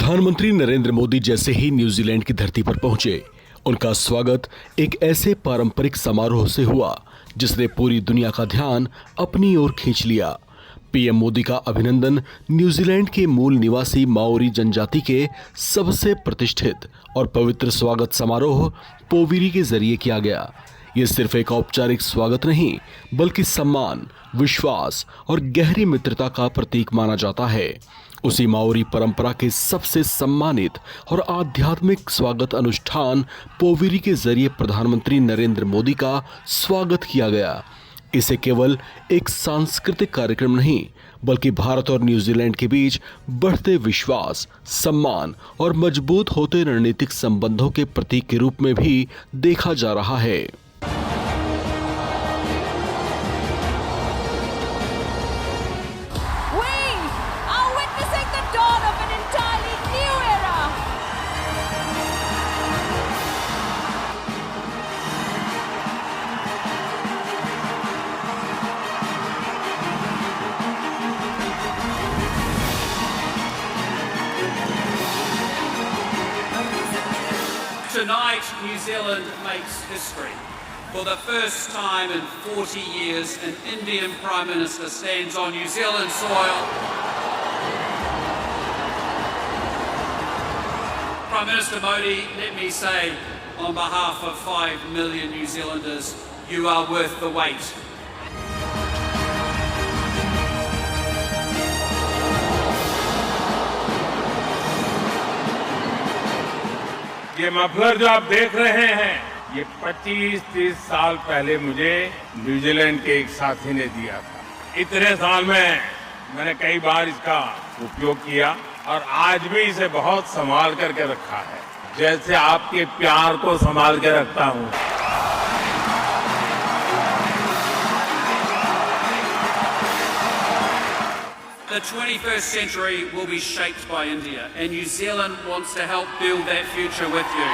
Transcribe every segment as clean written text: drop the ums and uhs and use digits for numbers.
प्रधानमंत्री नरेंद्र मोदी जैसे ही न्यूजीलैंड की धरती पर पहुंचे, उनका स्वागत एक ऐसे पारंपरिक समारोह से हुआ जिसने पूरी दुनिया का ध्यान अपनी ओर खींच लिया। पीएम मोदी का अभिनंदन न्यूजीलैंड के मूल निवासी माओरी जनजाति के सबसे प्रतिष्ठित और पवित्र स्वागत समारोह पोविरी के जरिए किया गया। ये सिर्फ एक औपचारिक स्वागत नहीं, बल्कि सम्मान, विश्वास और गहरी मित्रता का प्रतीक माना जाता है। उसी माओरी परंपरा के सबसे सम्मानित और आध्यात्मिक स्वागत अनुष्ठान पोविरी के जरिए प्रधानमंत्री नरेंद्र मोदी का स्वागत किया गया। इसे केवल एक सांस्कृतिक कार्यक्रम नहीं, बल्कि भारत और न्यूजीलैंड के बीच बढ़ते विश्वास, सम्मान और मजबूत होते रणनीतिक संबंधों के प्रतीक के रूप में भी देखा जा रहा है। Tonight, New Zealand makes history. For the first time in 40 years, an Indian Prime Minister stands on New Zealand soil. Prime Minister Modi, let me say, on behalf of 5 million New Zealanders, you are worth the wait. ये muffler जो आप देख रहे हैं, ये 25-30 साल पहले मुझे न्यूजीलैंड के एक साथी ने दिया था। इतने साल में मैंने कई बार इसका उपयोग किया और आज भी इसे बहुत संभाल करके रखा है, जैसे आपके प्यार को संभाल के रखता हूँ। The 21st century will be shaped by India, and New Zealand wants to help build that future with you.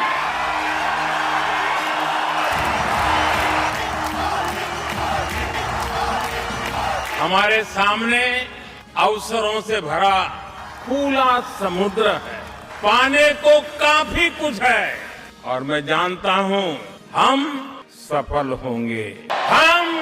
हमारे सामने अवसरों से भरा खुला समुद्र है, पाने को काफी कुछ है और मैं जानता हूं हम सफल होंगे। हम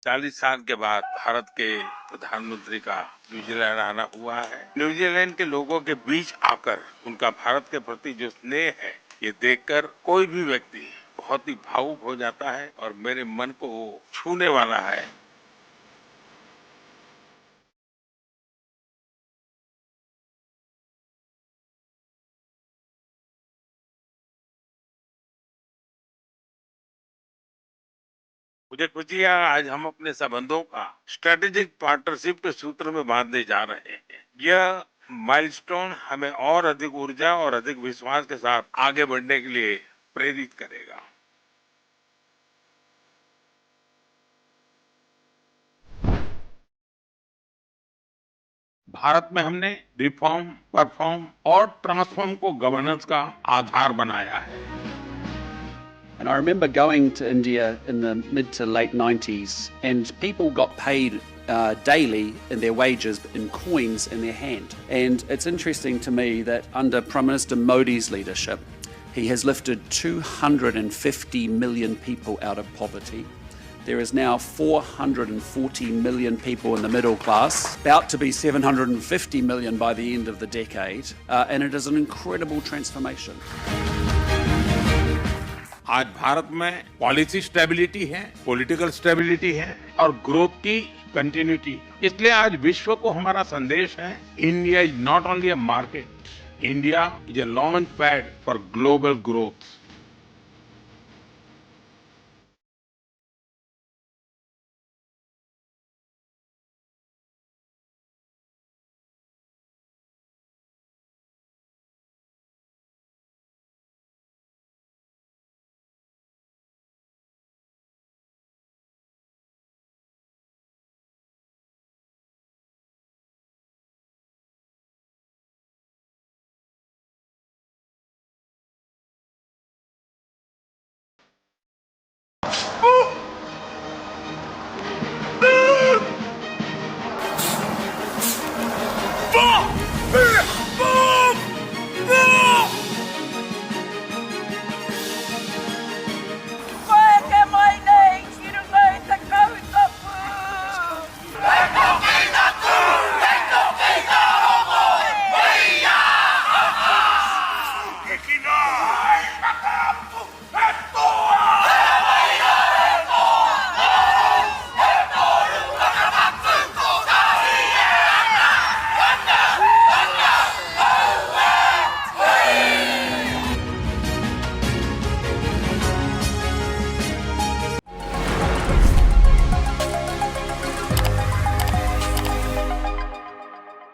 चालीस साल के बाद भारत के प्रधानमंत्री का न्यूजीलैंड आना हुआ है। न्यूजीलैंड के लोगों के बीच आकर उनका भारत के प्रति जो स्नेह है, ये देखकर कोई भी व्यक्ति बहुत ही भावुक हो जाता है और मेरे मन को छूने वाला है। मुझे खुशी है आज हम अपने संबंधों का स्ट्रेटेजिक पार्टनरशिप के सूत्र में बांधने जा रहे हैं। यह माइलस्टोन हमें और अधिक ऊर्जा और अधिक विश्वास के साथ आगे बढ़ने के लिए प्रेरित करेगा। भारत में हमने रिफॉर्म, परफॉर्म और ट्रांसफॉर्म को गवर्नेंस का आधार बनाया है। And I remember going to India in the mid to late 90s, and people got paid daily in their wages in coins in their hand. And it's interesting to me that under Prime Minister Modi's leadership, he has lifted 250 million people out of poverty. There is now 440 million people in the middle class, about to be 750 million by the end of the decade, and it is an incredible transformation. आज भारत में policy stability है, political stability है और growth की continuity. इसलिए आज विश्व को हमारा संदेश है, India is not only a market, India is a launch pad for global growth.